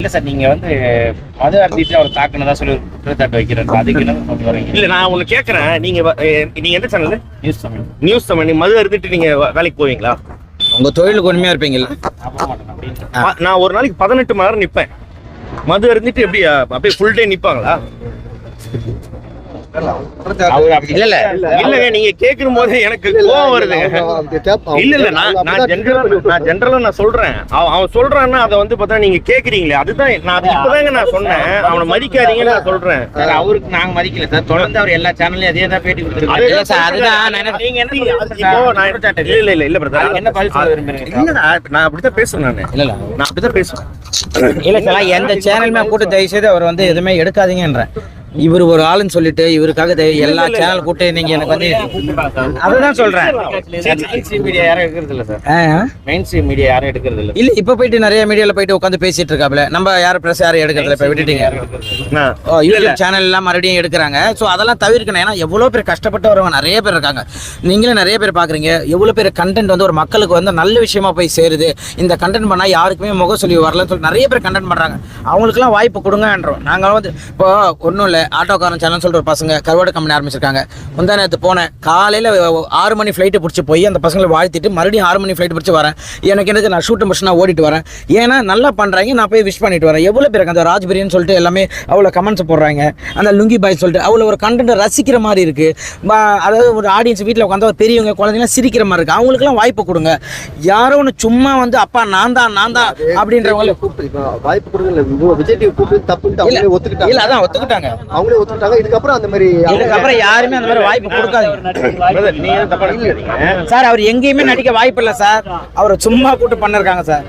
இல்ல சார், நீங்க வந்து மது அருந்திட்டு அவர் தாக்குனதா சொல்லி ஒரு குற்றச்சாட்டு வைக்கிறாரு. அதுக்கு என்ன சொல்ல வரீங்க? இல்ல நான் ஒண்ணு கேக்குறேன், நீங்க நீங்க எந்த channel? News Tamil. News Tamil. நீங்க மது அருந்திட்டு நீங்க வேலைக்கு போவீங்களா? உங்க தொழிலுக்கு உண்மையா இருப்பீங்கல்ல? நான் ஒரு நாளைக்கு 18 மணி நேரம் நிப்பேன். மது அருந்திட்டு எப்படி அப்படியே ஃபுல் டே நிப்பாங்களா? இல்ல இல்ல இல்லங்க, நீங்க கேட்கும் போது எனக்கு கோவம் வருதுங்க. இல்ல இல்ல நான் ஜெனரலா நான் சொல்றேன். அவன் சொல்றான்னா அதை வந்து பார்த்தா நீங்க கேக்குறீங்களே, அதுதான் நான் இப்பதாங்க நான் சொன்னேன். அவனை மதிக்காதீங்கன்னு நான் சொல்றேன். சார், அவருக்கு நாங்க மதிக்கல சார். தொடர்ந்து அவர் எல்லா சேனல்லையும் அதே தான் பேட்டி கொடுத்துருக்காரு. இல்ல சார், அதுதான் நீங்க என்ன இல்ல பிரதர், என்ன பதில் சொல்ல விரும்புறீங்க? இல்ல நான் அப்படித்தான் பேசுறேன். நான் அப்படித்தான் பேசுறேன். இல்ல சார், எந்த சேனலுமே கூட்டு தயவு செய்து அவர் வந்து எதுவுமே எடுக்காதீங்கன்ற. இவர் ஒரு ஆளுன்னு சொல்லிட்டு இவருக்காக எல்லா சேனல் கூட்டு நீங்க எனக்கு வந்து அதுதான் சொல்றேன். மீடியா யாரும் எடுக்கிறது இல்ல சார். மெயின் ஸ்ட்ரீம் மீடியா யாரும் எடுக்கிறது இல்ல. இல்ல இப்ப போயிட்டு நிறைய மீடியால போயிட்டு உட்காந்து பேசிட்டு இருக்காப்ல. நம்ம யாரும் பிரஸ் யாரும் எடுக்கிறது இப்ப விட்டுட்டீங்க. யூடியூப் சேனல் எல்லாம் மறுபடியும் எடுக்கிறாங்க. ஸோ அதெல்லாம் தவிர்க்கணும். ஏன்னா எவ்வளவு பேர் கஷ்டப்பட்டு வரவங்க நிறைய பேர் இருக்காங்க. நீங்களும் நிறைய பேர் பாக்குறீங்க. எவ்வளவு பேர் கண்டென்ட் வந்து ஒரு மக்களுக்கு வந்து நல்ல விஷயமா போய் சேருது. இந்த கண்டென்ட் பண்ணா யாருக்குமே முக சொல்லி வரலன்னு சொல்லி நிறைய பேர் கண்டென்ட் பண்றாங்க. அவங்களுக்குலாம் வாய்ப்பு கொடுங்கன்றோம். நாங்க வந்து இப்போ ஒன்றும் இல்லை, ஆட்டோக்காரன் சேனல் சொல்ற பசங்க கருவாடு கம்பெனி ஆரம்பிச்சிருக்காங்க. முந்தா நேரத்து போனேன், காலையில் 6 மணி ஃப்ளைட்டு பிடிச்சி போய் அந்த பசங்களை வாழ்த்திட்டு மறுபடியும் 6 மணி ஃப்ளைட் பிடிச்சி வரேன். எனக்கு நான் ஷூட்டை முடிச்சு நான் ஓடிட்டு வரேன். ஏன்னா நல்லா பண்ணுறாங்க, நான் போய் விஷ் பண்ணிட்டு வரேன். எவ்வளோ பேருக்கு அந்த ராஜ்பிரின்னு சொல்லிட்டு எல்லாமே அவ்வளோ கமெண்ட்ஸ் போடுறாங்க. அந்த லுங்கி பாய் சொல்லிட்டு அவ்வளோ ஒரு கண்டென்ட்டை ரசிக்கிற மாதிரி இருக்குது. அதாவது ஒரு ஆடியன்ஸ் வீட்டில் உட்காந்து ஒரு பெரியவங்க குழந்தைங்களாம் சிரிக்கிற மாதிரி இருக்குது. அவங்களுக்குலாம் வாய்ப்பு கொடுங்க. யாரோ ஒன்று சும்மா வந்து அப்பா நான் தான் அப்படின்றவங்கள வாய்ப்பு கொடுங்க. விஜய் டிவி கூப்பிட்டு தப்புன்னு ஒத்துக்கிட்டாங்க. இல்லை அதான் ஒத்துக்கிட்டாங்க. அவங்களே ஒத்துக்கிட்டாங்க. இதுக்கப்புறம் அந்த மாதிரி யாருமே அந்த மாதிரி வாய்ப்பு கொடுக்காதீங்க சார். அவர் எங்கேயுமே நடிக்க வாய்ப்பு இல்லை சார். அவரை சும்மா கூட்டு பண்ணிருக்காங்க சார்.